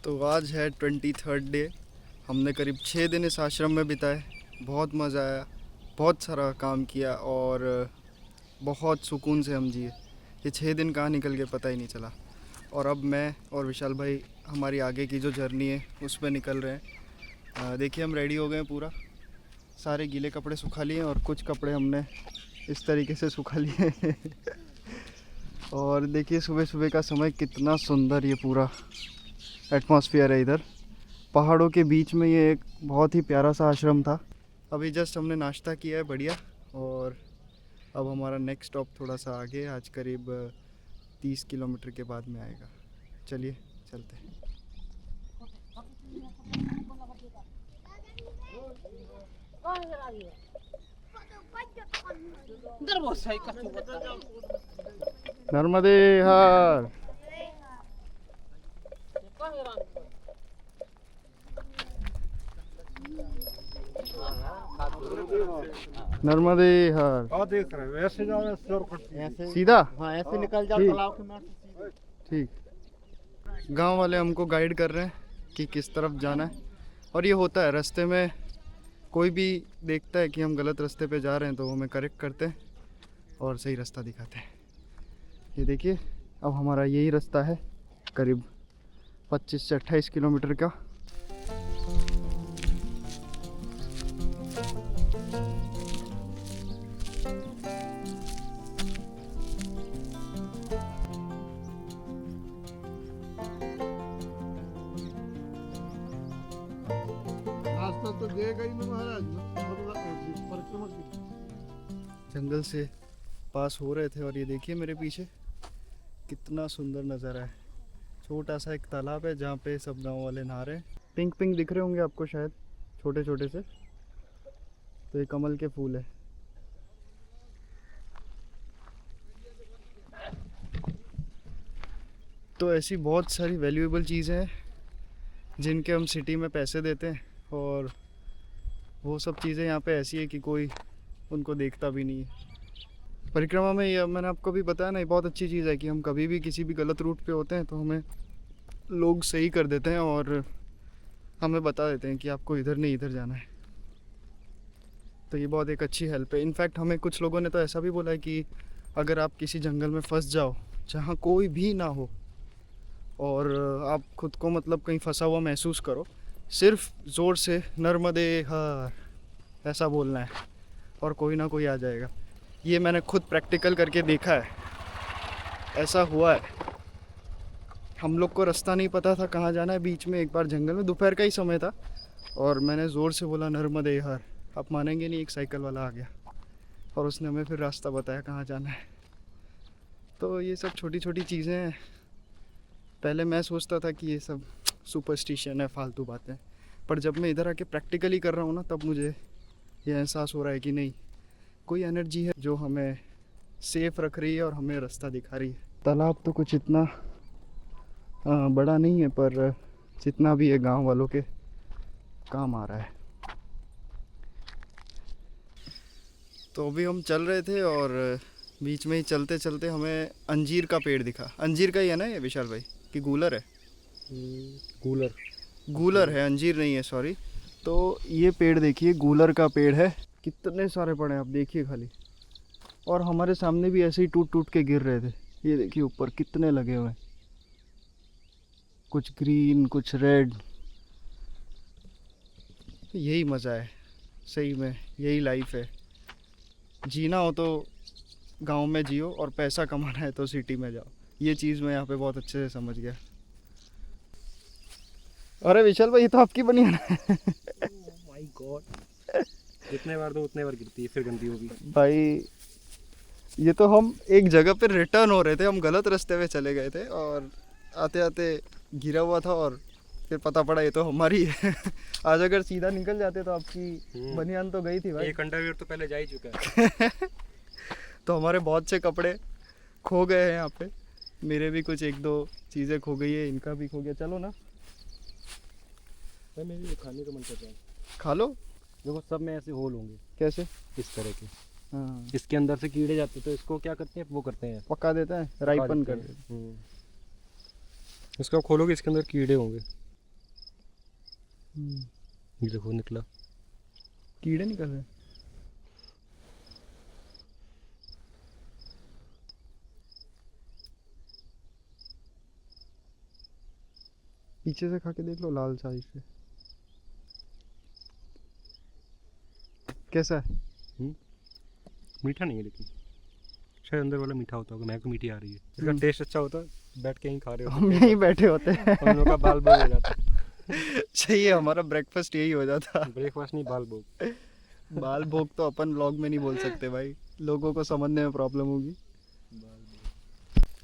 तो आज है 23rd डे। हमने करीब 6 दिन इस आश्रम में बिताए। बहुत मज़ा आया, बहुत सारा काम किया और बहुत सुकून से हम जिए। ये 6 दिन कहाँ निकल गए पता ही नहीं चला। और अब मैं और विशाल भाई हमारी आगे की जो जर्नी है उस पर निकल रहे हैं। देखिए हम रेडी हो गए हैं पूरा। सारे गीले कपड़े सुखा लिए और कुछ कपड़े हमने इस तरीके से सुखा लिए और देखिए सुबह सुबह का समय कितना सुंदर ये पूरा एटमॉस्फेयर है इधर। पहाड़ों के बीच में ये एक बहुत ही प्यारा सा आश्रम था। अभी जस्ट हमने नाश्ता किया है बढ़िया और अब हमारा नेक्स्ट स्टॉप थोड़ा सा आगे, आज करीब 30 किलोमीटर के बाद में आएगा। चलिए चलते हैं। नर्मदे हर। नर्मदे हर। देख रहे हो ऐसे जाओ ऐसे सीधा हाँ ऐसे निकल जाओ ठीक। तालाब के मार्ग से। ठीक। गांव वाले हमको गाइड कर रहे हैं कि किस तरफ जाना है। और ये होता है रास्ते में, कोई भी देखता है कि हम गलत रास्ते पे जा रहे हैं तो वो हमें करेक्ट करते हैं और सही रास्ता दिखाते हैं। ये देखिए अब हमारा यही रास्ता है, करीब 25 से 28 किलोमीटर का। रास्ता तो देगा ही ना महाराज परिक्रमा की। जंगल से पास हो रहे थे और ये देखिए मेरे पीछे कितना सुंदर नज़ारा है। छोटा सा एक तालाब है जहाँ पे सब गांव वाले नहा रहे हैं। पिंक पिंक दिख रहे होंगे आपको शायद, छोटे छोटे से, तो ये कमल के फूल है। तो ऐसी बहुत सारी वैल्यूएबल चीज़ें हैं जिनके हम सिटी में पैसे देते हैं और वो सब चीज़ें यहाँ पे ऐसी है कि कोई उनको देखता भी नहीं है। परिक्रमा में ये मैंने आपको भी बताया ना, ये बहुत अच्छी चीज़ है कि हम कभी भी किसी भी गलत रूट पे होते हैं तो हमें लोग सही कर देते हैं और हमें बता देते हैं कि आपको इधर नहीं इधर जाना है। तो ये बहुत एक अच्छी हेल्प है। इनफैक्ट हमें कुछ लोगों ने तो ऐसा भी बोला है कि अगर आप किसी जंगल में फंस जाओ जहाँ कोई भी ना हो और आप खुद को मतलब कहीं फंसा हुआ महसूस करो, सिर्फ ज़ोर से नर्मदे हर ऐसा बोलना है और कोई ना कोई आ जाएगा। ये मैंने खुद प्रैक्टिकल करके देखा है, ऐसा हुआ है। हम लोग को रास्ता नहीं पता था कहाँ जाना है। बीच में एक बार जंगल में दोपहर का ही समय था और मैंने ज़ोर से बोला नर्मदे हर। आप मानेंगे नहीं, एक साइकिल वाला आ गया और उसने हमें फिर रास्ता बताया कहाँ जाना है। तो ये सब छोटी छोटी चीज़ें हैं। पहले मैं सोचता था कि ये सब सुपरस्टिशन है, फालतू बातें, पर जब मैं इधर आके प्रैक्टिकली कर रहा हूँ ना तब मुझे ये एहसास हो रहा है कि नहीं, कोई एनर्जी है जो हमें सेफ रख रही है और हमें रास्ता दिखा रही है। तालाब तो कुछ इतना बड़ा नहीं है, पर जितना भी है गांव वालों के काम आ रहा है। तो अभी हम चल रहे थे और बीच में ही चलते चलते हमें अंजीर का पेड़ दिखा। अंजीर का ही है ना ये विशाल भाई, कि गूलर है? कूलर गूलर है, अंजीर नहीं है, सॉरी। तो ये पेड़ देखिए, गूलर का पेड़ है। कितने सारे पड़े हैं आप देखिए खाली। और हमारे सामने भी ऐसे ही टूट टूट के गिर रहे थे। ये देखिए ऊपर कितने लगे हुए हैं, कुछ ग्रीन कुछ रेड। यही मज़ा है सही में, यही लाइफ है। जीना हो तो गांव में जियो और पैसा कमाना है तो सिटी में जाओ। ये चीज़ मैं यहाँ पे बहुत अच्छे से समझ गया। अरे विशाल भाई, ये तो आपकी बनियान है। माय गॉड, जितने बार दो उतने बार गिरती है, फिर गंदी होगी। भाई ये तो हम एक जगह पे रिटर्न हो रहे थे, हम गलत रास्ते पे चले गए थे और आते आते गिरा हुआ था और फिर पता पड़ा ये तो हमारी है। आज अगर सीधा निकल जाते तो आपकी बनियान तो गई थी भाई। एक अंडरवियर तो पहले जा ही चुका है। तो हमारे बहुत से कपड़े खो गए हैं यहाँ पे। मेरे भी कुछ एक दो चीज़ें खो गई है, इनका भी खो गया। चलो ना, मेरे लिए खाने का मन कर रहा है। खा लो। देखो सब में ऐसे होल होंगे कैसे? इस तरह के। हाँ, इसके अंदर से कीड़े जाते तो इसको क्या करते हैं, वो करते हैं पका देता है, राइपन कर देते हैं। इसको खोलोगे इसके अंदर कीड़े होंगे। ये देखो निकला। कीड़े निकल रहे। पीछे से खा के देख लो, लाल साइज से। कैसा है? मीठा नहीं है लेकिन शायद अंदर वाला मीठा होता होगा, मैं को मीठी आ रही है। इसका टेस्ट अच्छा होता, बैठ के यहीं खा रहे हम यहीं बैठे होते हैं। हम लोग का बाल बोग हो जाता। सही है, हमारा ब्रेकफास्ट यही हो जाता। ब्रेकफास्ट नहीं, बाल बोग। बाल भोग तो अपन व्लॉग में नहीं बोल सकते भाई, लोगों को समझने में प्रॉब्लम होगी।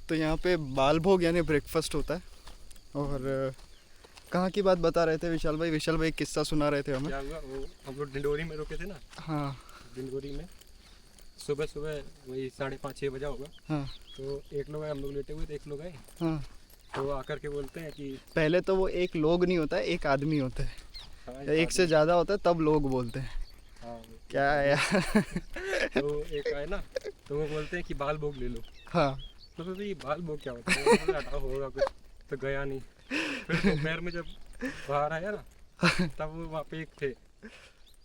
तो यहाँ पे बाल भोग यानी ब्रेकफास्ट होता है। और कहाँ की बात बता रहे थे विशाल भाई? विशाल भाई एक किस्सा सुना रहे थे हमें। क्या हुआ, वो हम लोग डिंडोरी में रुके थे ना। हाँ डिंडोरी में सुबह सुबह वही 5:30-6 बजा होगा। हाँ तो एक लोग आए, हम लोग लेटे हुए थे, एक लोग आए। हाँ। तो आकर के बोलते हैं कि पहले तो वो एक लोग नहीं होता है, एक आदमी होता है। हाँ, एक से ज़्यादा होता है तब लोग बोलते हैं। हाँ, क्या है यार? तो एक आए ना, तो वो बोलते हैं कि बाल भोग ले लो। हाँ तो ये बाल भोग क्या होता है? हटा होगा कुछ, तो गया नहीं। फिर दोपहर में जब बाहर आया ना, तब वो वहाँ पे एक थे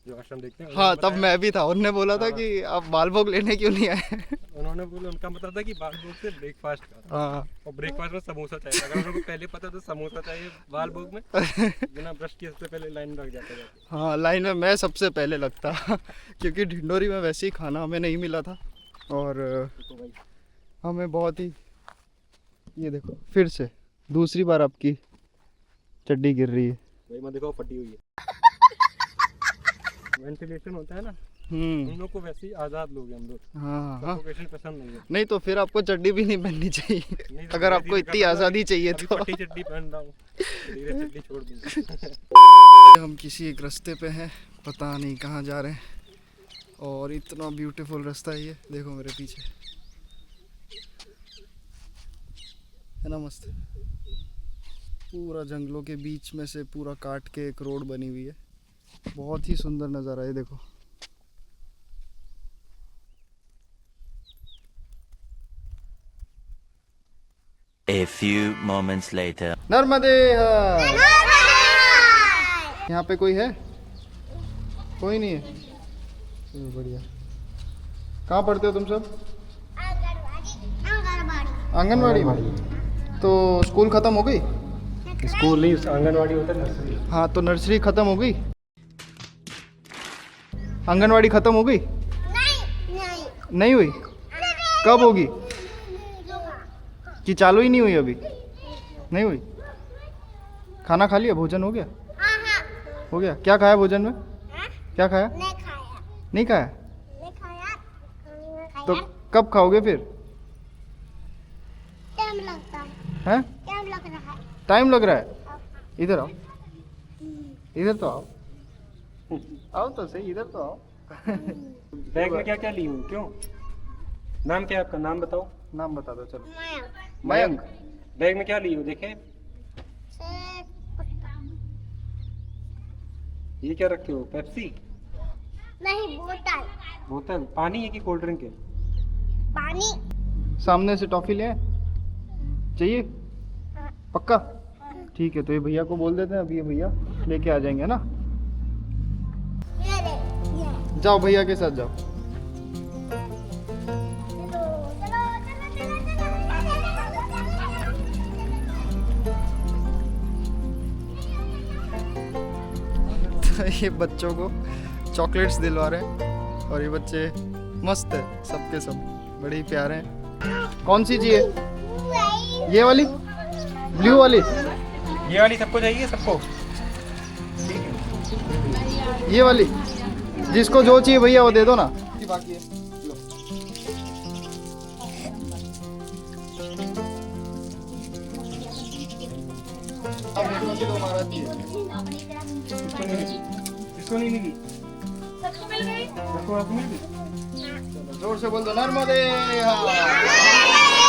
जो आश्रम देखते हैं। हाँ, तब मैं भी था। उनने बोला था हाँ। कि आप बाल भोग लेने क्यों नहीं आए? उन्होंने बोला, उनका मतलब था कि बाल भोग से ब्रेकफास्ट का। हाँ और ब्रेकफास्ट में समोसा चाहिए। अगर उनको पहले पता तो समोसा चाहिए बाल भोग में, बिना ब्रश किए सबसे पहले लाइन लग जाता है। हाँ, लाइन में मैं सबसे पहले लगता। क्योंकि ढिंडोरी में वैसे ही खाना हमें नहीं मिला था। और तो भाई हमें बहुत ही, ये देखो फिर से दूसरी बार आपकी चड्डी गिर रही है। भाई मैं देखो फटी हुई है। वेंटिलेशन होता है ना, हम लोग को वैसे ही आज़ाद लोग हैं हम लोग। हाँ हाँ। सफोकेशन पसंद नहीं है। नहीं तो फिर आपको चड्डी भी नहीं पहननी चाहिए, नहीं तो अगर धीरे आपको धीरे इतनी करता हूँ, आज़ादी चाहिए अभी तो। फटी चड्डी पहन रहा हूँ, धीरे चड्डी छोड़ दूँगा। हम किसी एक रास्ते पे हैं, पता नहीं कहाँ जा रहे हैं। और इतना ब्यूटीफुल रास्ता है ये, देखो मेरे पीछे, है ना मस्त। पूरा जंगलों के बीच में से पूरा काट के एक रोड बनी हुई है। बहुत ही सुंदर नज़ारा है, देखो। A few moments later. नर्मदे हर। यहाँ पे कोई है? कोई नहीं है। चलो बढ़िया। कहाँ पढ़ते हो तुम सब? आंगनवाड़ी में। तो स्कूल खत्म हो गई? स्कूल नहीं, आंगनवाड़ी होता है, नर्सरी। हाँ, तो नर्सरी खत्म हो गई, आंगनवाड़ी खत्म हो गई? नहीं हुई? कब होगी? कि चालू ही नहीं हुई अभी? नहीं हुई? खाना खा लिया? भोजन हो गया? हो गया। क्या खाया भोजन में? क्या खाया? नहीं खाया? तो कब खाओगे फिर? हैं? टाइम लग रहा है? इधर आओ, इधर तो आओ, आओ तो सही, इधर तो आओ। बैग में क्या क्या ली हूँ? क्यों? नाम क्या है आपका? नाम बताओ। नाम बता दो चलो। मयंक। बैग में क्या ली हो? देखे ये क्या रखे हो? पेप्सी? नहीं, बोतल बोतल पानी है कि कोल्ड ड्रिंक है? पानी। सामने से टॉफी ले आए? चाहिए? पक्का? ठीक है, तो ये भैया को बोल देते हैं, अभी ये भैया लेके आ जाएंगे ना। ये ले, ये। जाओ भैया के साथ जाओ। तो ये बच्चों को चॉकलेट्स दिलवा रहे हैं और ये बच्चे मस्त है, सबके सब बड़े ही प्यारे हैं। कौन सी चाहिए? ये वाली, ब्लू वाली? ये वाली सबको चाहिए? सबको ये वाली? जिसको जो चाहिए भैया वो दे दो ना। बाकी है, लो। अब देखो कि तुम्हारा चाहिए। इसको नहीं मिली? सबको मिल गई? सबको मिल गई? जोर से बोल दो, नर्मदे हर।